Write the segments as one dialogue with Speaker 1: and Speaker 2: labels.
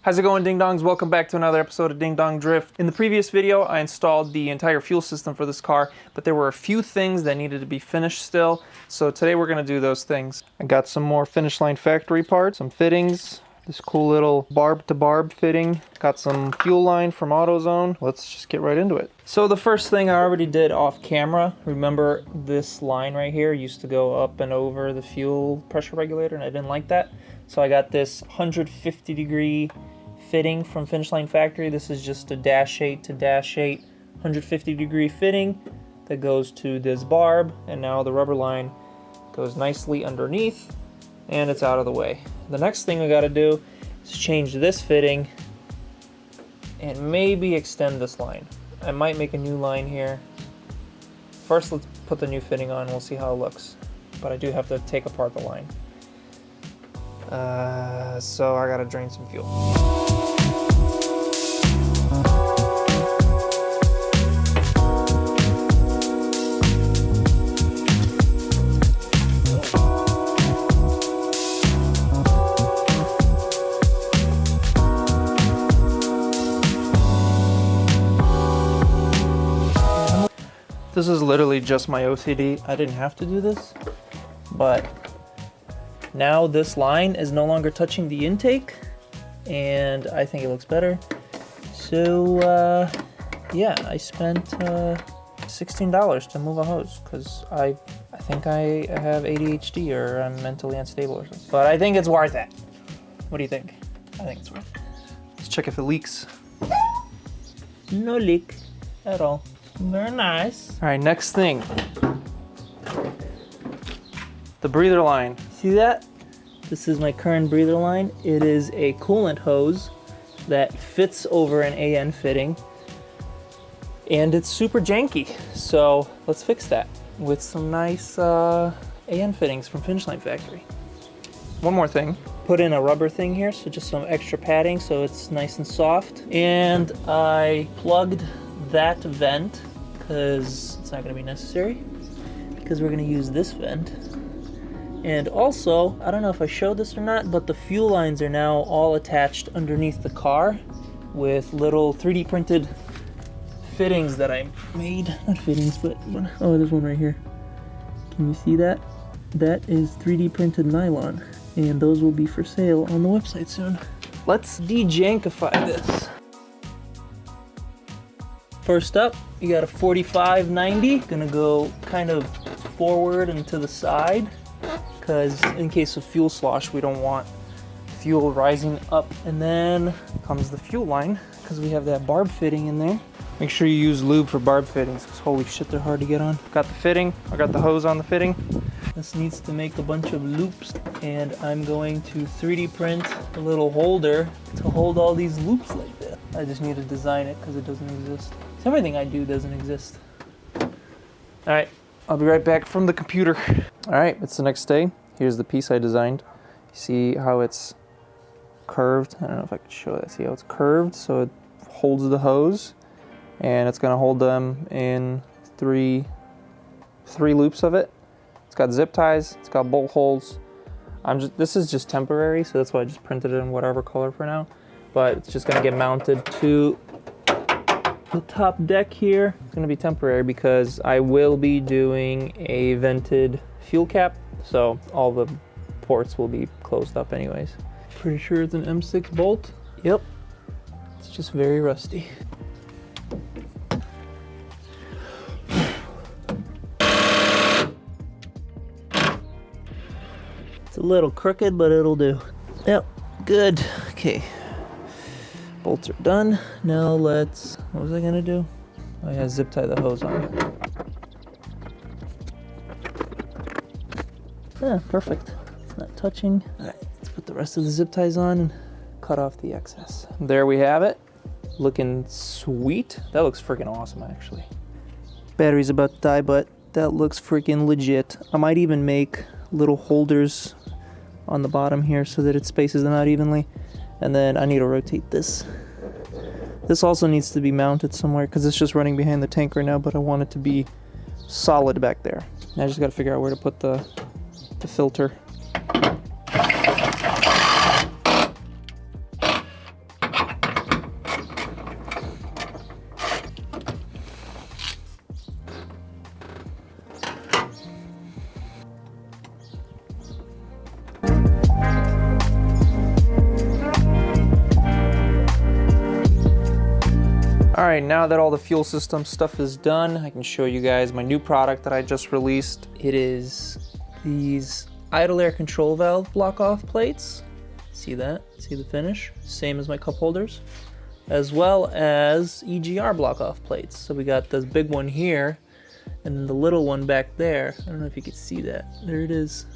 Speaker 1: How's it going, Ding Dongs? Welcome back to another episode of Ding Dong Drift. In the previous video, I installed the entire fuel system for this car, but there were a few things that needed to be finished still, so today we're going to do those things. I got some more finish line factory parts, some fittings, this cool little barb-to-barb fitting, got some fuel line from AutoZone. Let's just get right into it. So the first thing I already did off camera, remember this line right here used to go up and over the fuel pressure regulator, and I didn't like that. So I got this 150 degree fitting from Finish Line Factory. This is just a -8 to -8 150 degree fitting that goes to this barb, and now the rubber line goes nicely underneath and it's out of the way. The next thing we got to do is change this fitting and maybe extend this line. I might make a new line here. First, let's put the new fitting on and we'll see how it looks, but I do have to take apart the line. So I gotta drain some fuel. This is literally just my OCD. I didn't have to do this, but now this line is no longer touching the intake, and I think it looks better. So yeah, I spent $16 to move a hose because I think I have ADHD or I'm mentally unstable or something. But I think it's worth it. What do you think? I think it's worth it. Let's check if it leaks. No leak at all. Very nice. All right, next thing. The breather line. See that? This is my current breather line. It is a coolant hose that fits over an AN fitting, and it's super janky. So let's fix that with some nice AN fittings from Finish Line Factory. One more thing. Put in a rubber thing here, so just some extra padding so it's nice and soft. And I plugged that vent because it's not going to be necessary, because we're going to use this vent. And also, I don't know if I showed this or not, but the fuel lines are now all attached underneath the car with little 3D printed fittings that I made. Not fittings, but oh, there's one right here. Can you see that? That is 3D printed nylon, and those will be for sale on the website soon. Let's de-jankify this. First up, you got a 4590. Gonna go kind of forward and to the side, because in case of fuel slosh, we don't want fuel rising up. And then comes the fuel line, because we have that barb fitting in there. Make sure you use lube for barb fittings, because holy shit, they're hard to get on. Got the fitting, I got the hose on the fitting. This needs to make a bunch of loops, and I'm going to 3D print a little holder to hold all these loops like that. I just need to design it, because it doesn't exist. Everything I do doesn't exist. All right, I'll be right back from the computer. All right, it's the next day. Here's the piece I designed. You see how it's curved? I don't know if I could show that. See how it's curved? So it holds the hose, and it's gonna hold them in three loops of it. It's got zip ties, it's got bolt holes. This is just temporary, so that's why I just printed it in whatever color for now. But it's just gonna get mounted to the top deck here. It's gonna be temporary because I will be doing a vented fuel cap, so all the ports will be closed up anyways. Pretty sure it's an M6 bolt. Yep, it's just very rusty. It's a little crooked, but it'll do. Yep, good. Okay. Bolts are done. Now let's, what was I gonna do? Oh yeah, zip tie the hose on it. Yeah, perfect. It's not touching. All right, let's put the rest of the zip ties on and cut off the excess. There we have it. Looking sweet. That looks freaking awesome, actually. Battery's about to die, but that looks freaking legit. I might even make little holders on the bottom here so that it spaces them out evenly. And then I need to rotate this. This also needs to be mounted somewhere because it's just running behind the tank right now, but I want it to be solid back there. Now I just got to figure out where to put the filter. right, now that all the fuel system stuff is done, I can show you guys my new product that I just released. It is these idle air control valve block-off plates. See that? See the finish? Same as my cup holders. As well as EGR block-off plates. So we got this big one here, and then the little one back there. I don't know if you can see that. There it is.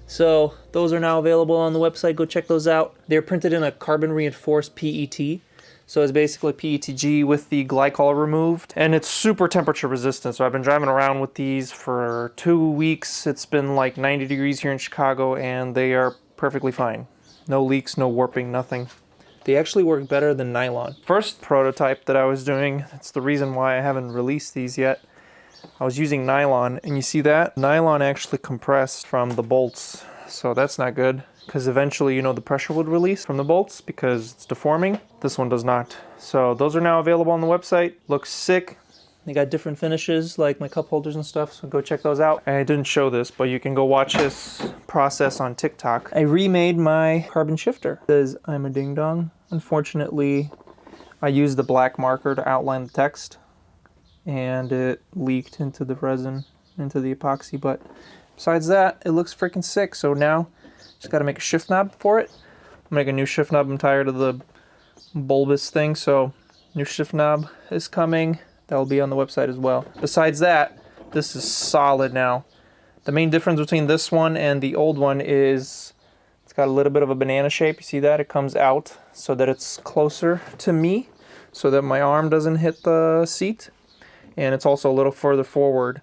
Speaker 1: So those are now available on the website. Go check those out. They're printed in a carbon reinforced PET. So it's basically PETG with the glycol removed, and it's super temperature resistant. So I've been driving around with these for 2 weeks. It's been like 90 degrees here in Chicago, and they are perfectly fine. No leaks, no warping, nothing. They actually work better than nylon. First prototype that I was doing, it's the reason why I haven't released these yet. I was using nylon, and you see that? Nylon actually compressed from the bolts, so that's not good. Because eventually, you know, the pressure would release from the bolts because it's deforming. This one does not. So those are now available on the website. Looks sick. They got different finishes like my cup holders and stuff, so go check those out. I didn't show this, but you can go watch this process on TikTok. I remade my carbon shifter. It says I'm a ding dong. Unfortunately, I used the black marker to outline the text, and it leaked into the resin, into the epoxy. But besides that, it looks freaking sick. So now just got to make a shift knob for it. I'll make a new shift knob. I'm tired of the bulbous thing, so new shift knob is coming. That will be on the website as well. Besides that, this is solid now. The main difference between this one and the old one is it's got a little bit of a banana shape. You see that? It comes out so that it's closer to me, so that my arm doesn't hit the seat. And it's also a little further forward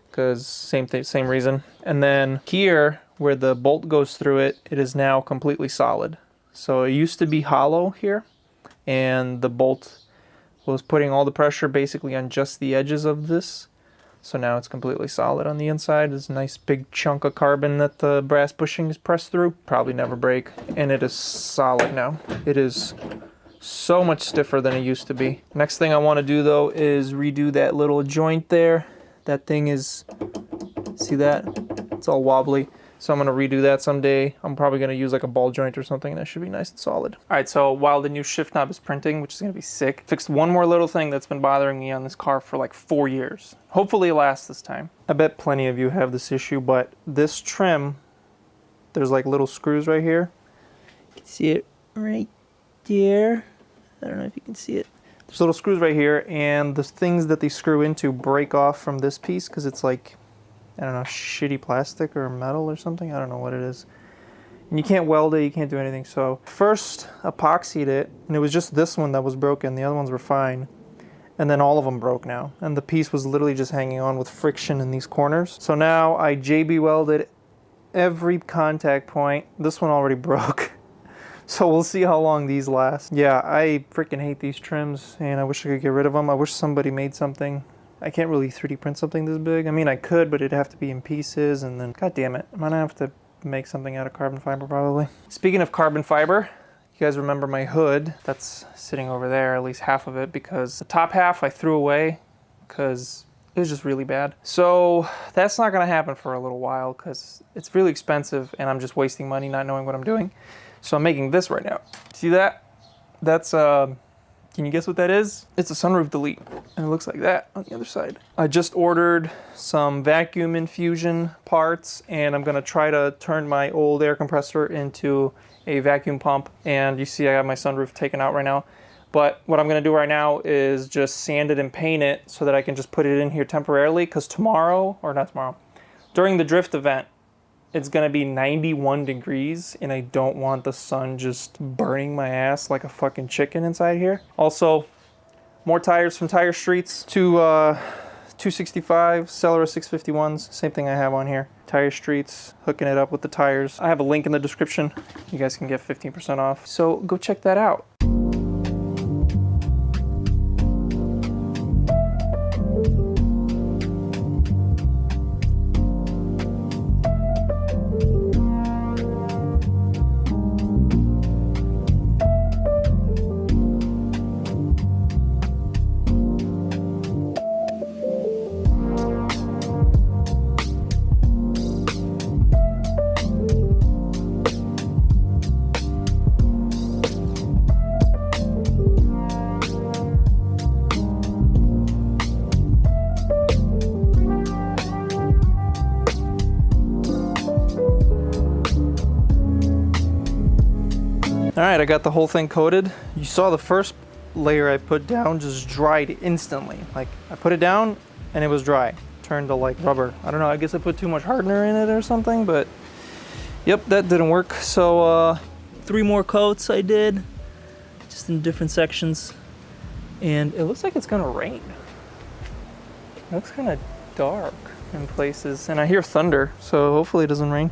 Speaker 1: because same reason. And then here, where the bolt goes through it, it is now completely solid. So it used to be hollow here, and the bolt was putting all the pressure basically on just the edges of this. So now it's completely solid on the inside. There's a nice big chunk of carbon that the brass bushing is pressed through. Probably never break. And it is solid now. It is so much stiffer than it used to be. Next thing I want to do though is redo that little joint there. That thing is, see that? It's all wobbly. So I'm going to redo that someday. I'm probably going to use like a ball joint or something. That should be nice and solid. All right, so while the new shift knob is printing, which is going to be sick, fixed one more little thing that's been bothering me on this car for like 4 years. Hopefully it lasts this time. I bet plenty of you have this issue, but this trim, there's like little screws right here. You can see it right there. I don't know if you can see it. There's little screws right here, and the things that they screw into break off from this piece because it's like, I don't know, shitty plastic or metal or something. I don't know what it is. And you can't weld it, you can't do anything. So first epoxied it, and it was just this one that was broken. The other ones were fine. And then all of them broke now. And the piece was literally just hanging on with friction in these corners. So now I JB welded every contact point. This one already broke. So we'll see how long these last. Yeah, I freaking hate these trims, and I wish I could get rid of them. I wish somebody made something. I can't really 3D print something this big. I mean, I could, but it'd have to be in pieces, and then, god damn it, I'm gonna have to make something out of carbon fiber probably. Speaking of carbon fiber, you guys remember my hood that's sitting over there, at least half of it, because the top half I threw away because it was just really bad. So that's not gonna happen for a little while because it's really expensive and I'm just wasting money not knowing what I'm doing. So I'm making this right now. See that? That's can you guess what that is? It's a sunroof delete, and it looks like that on the other side. I just ordered some vacuum infusion parts, and I'm gonna try to turn my old air compressor into a vacuum pump. And you see I have my sunroof taken out right now. But what I'm gonna do right now is just sand it and paint it so that I can just put it in here temporarily, because tomorrow, or not tomorrow, during the drift event, it's gonna be 91 degrees, and I don't want the sun just burning my ass like a fucking chicken inside here. Also, more tires from Tire Streets, two 265 Celeron 651s, same thing I have on here. Tire Streets, hooking it up with the tires. I have a link in the description. You guys can get 15% off. So go check that out. I got the whole thing coated, you saw the first layer I put down just dried instantly. Like, I put it down and it was dry. Turned to like rubber. I don't know, I guess I put too much hardener in it or something, but yep, that didn't work. So 3 more coats I did, just in different sections. And it looks like it's gonna rain. It looks kind of dark in places, and I hear thunder, so hopefully it doesn't rain.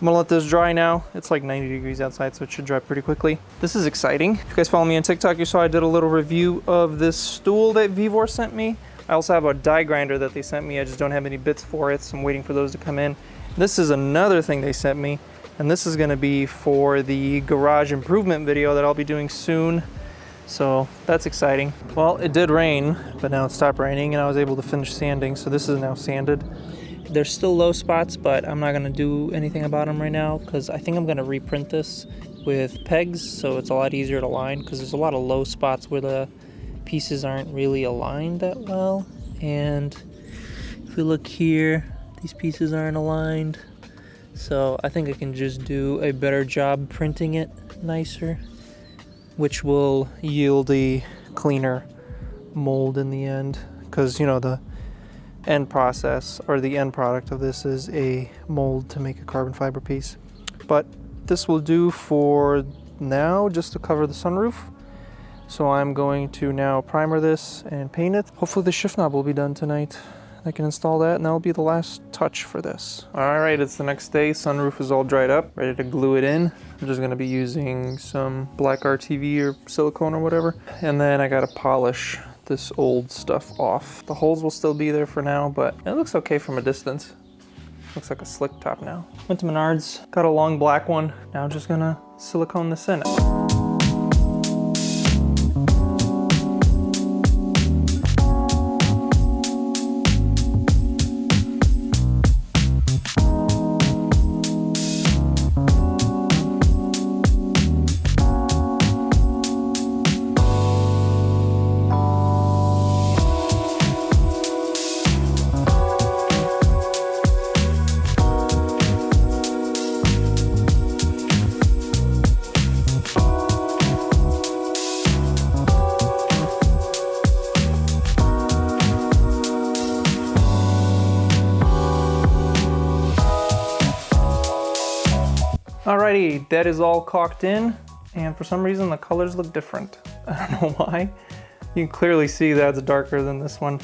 Speaker 1: I'm gonna let this dry now. It's like 90 degrees outside, so it should dry pretty quickly. This is exciting. If you guys follow me on TikTok, you saw I did a little review of this stool that Vivor sent me. I also have a die grinder that they sent me. I just don't have any bits for it, so I'm waiting for those to come in. This is another thing they sent me, and this is gonna be for the garage improvement video that I'll be doing soon. So that's exciting. Well, it did rain, but now it stopped raining and I was able to finish sanding. So this is now sanded. There's still low spots, but I'm not gonna do anything about them right now because I think I'm gonna reprint this with pegs so it's a lot easier to line, because there's a lot of low spots where the pieces aren't really aligned that well. And if we look here, these pieces aren't aligned. So I think I can just do a better job printing it nicer, which will yield a cleaner mold in the end. Because, you know, the end process or the end product of this is a mold to make a carbon fiber piece. But this will do for now, just to cover the sunroof. So I'm going to now primer this and paint it. Hopefully the shift knob will be done tonight. I can install that and that'll be the last touch for this. All right, it's the next day. Sunroof is all dried up, ready to glue it in. I'm just gonna be using some black RTV or silicone or whatever. And then I gotta polish this old stuff off. The holes will still be there for now, but it looks okay from a distance. Looks like a slick top now. Went to Menards, got a long black one. Now I'm just gonna silicone this in. Alrighty, that is all caulked in, and for some reason the colors look different. I don't know why. You can clearly see that's darker than this one.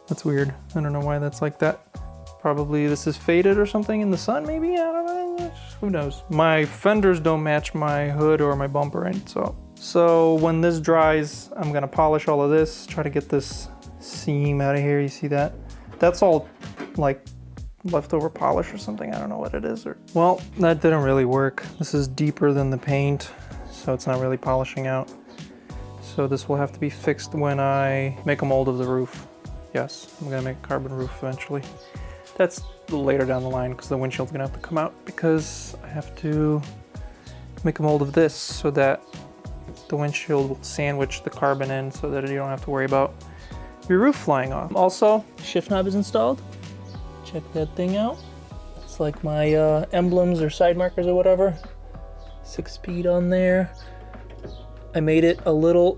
Speaker 1: That's weird. I don't know why that's like that. Probably this is faded or something in the sun, maybe? I don't know. Who knows? My fenders don't match my hood or my bumper end, so when this dries, I'm gonna polish all of this, try to get this seam out of here. You see that? That's all like leftover polish or something. I don't know what it is. Well, that didn't really work. This is deeper than the paint, so it's not really polishing out. So this will have to be fixed when I make a mold of the roof. Yes, I'm gonna make a carbon roof eventually. That's later down the line because the windshield's gonna have to come out, because I have to make a mold of this so that the windshield will sandwich the carbon in so that you don't have to worry about your roof flying off. Also, shift knob is installed. Check that thing out. It's like my emblems or side markers or whatever. 6-speed on there. I made it a little,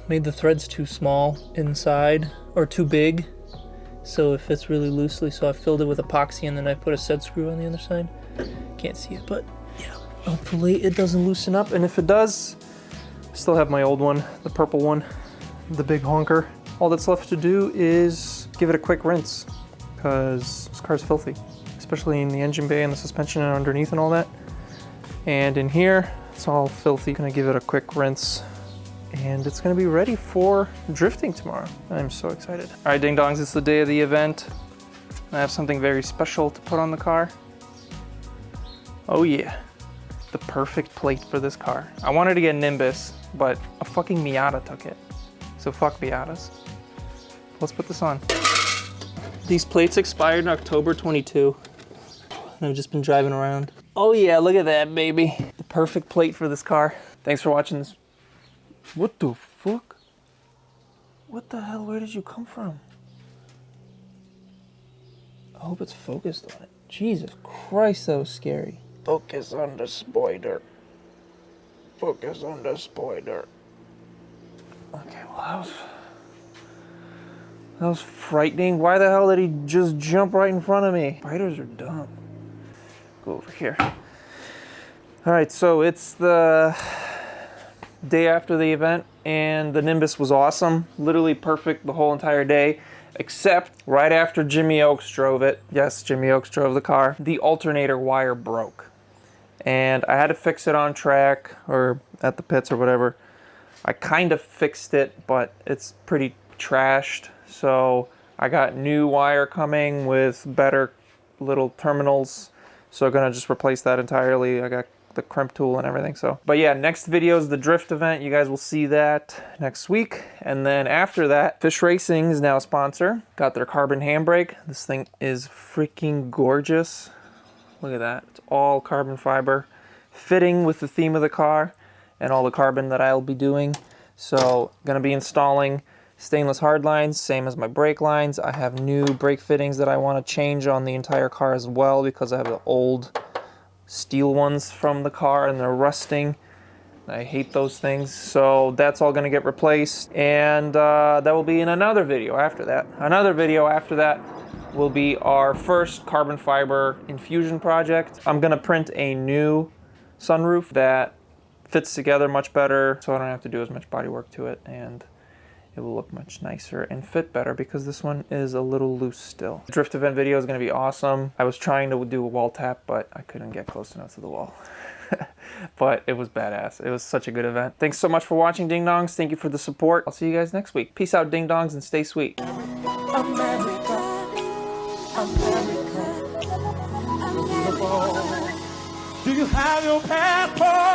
Speaker 1: made the threads too small inside, or too big, so it fits really loosely. So I filled it with epoxy and then I put a set screw on the other side. Can't see it, but yeah, hopefully it doesn't loosen up. And if it does, I still have my old one, the purple one, the big honker. All that's left to do is give it a quick rinse, because this car's filthy, especially in the engine bay and the suspension and underneath and all that. And in here, it's all filthy. Gonna give it a quick rinse and it's gonna be ready for drifting tomorrow. I'm so excited. All right, ding dongs, it's the day of the event. I have something very special to put on the car. Oh yeah, the perfect plate for this car. I wanted to get Nimbus, but a fucking Miata took it. So fuck Miatas. Let's put this on. These plates expired in October 22. And I've just been driving around. Oh yeah, look at that, baby. The perfect plate for this car. Thanks for watching this. What the fuck? What the hell, where did you come from? I hope it's focused on it. Jesus Christ, that was scary. Focus on the spider. focus on the spoiler. Okay, well that was frightening. Why the hell did he just jump right in front of me? Spiders are dumb. Go over here. All right, so it's the day after the event, and the Nimbus was awesome. Literally perfect the whole entire day, except right after Jimmy Oakes drove it. Yes, Jimmy Oakes drove the car. The alternator wire broke, and I had to fix it on track or at the pits or whatever. I kind of fixed it, but it's pretty trashed. So I got new wire coming with better little terminals. So I'm gonna just replace that entirely. I got the crimp tool and everything. So, but yeah, next video is the drift event. You guys will see that next week. And then after that, Fish Racing is now a sponsor. Got their carbon handbrake. This thing is freaking gorgeous. Look at that. It's all carbon fiber, fitting with the theme of the car and all the carbon that I'll be doing. So gonna be installing stainless hard lines, same as my brake lines. I have new brake fittings that I want to change on the entire car as well, because I have the old steel ones from the car and they're rusting. I hate those things. So that's all going to get replaced, and that will be in another video after that. Another video after that will be our first carbon fiber infusion project. I'm going to print a new sunroof that fits together much better, so I don't have to do as much body work to it, and it will look much nicer and fit better because this one is a little loose still. The drift event video is going to be awesome. I was trying to do a wall tap, but I couldn't get close enough to the wall. But it was badass. It was such a good event. Thanks so much for watching, Ding Dongs. Thank you for the support. I'll see you guys next week. Peace out, Ding Dongs, and stay sweet.
Speaker 2: America, America. Do you have your passport?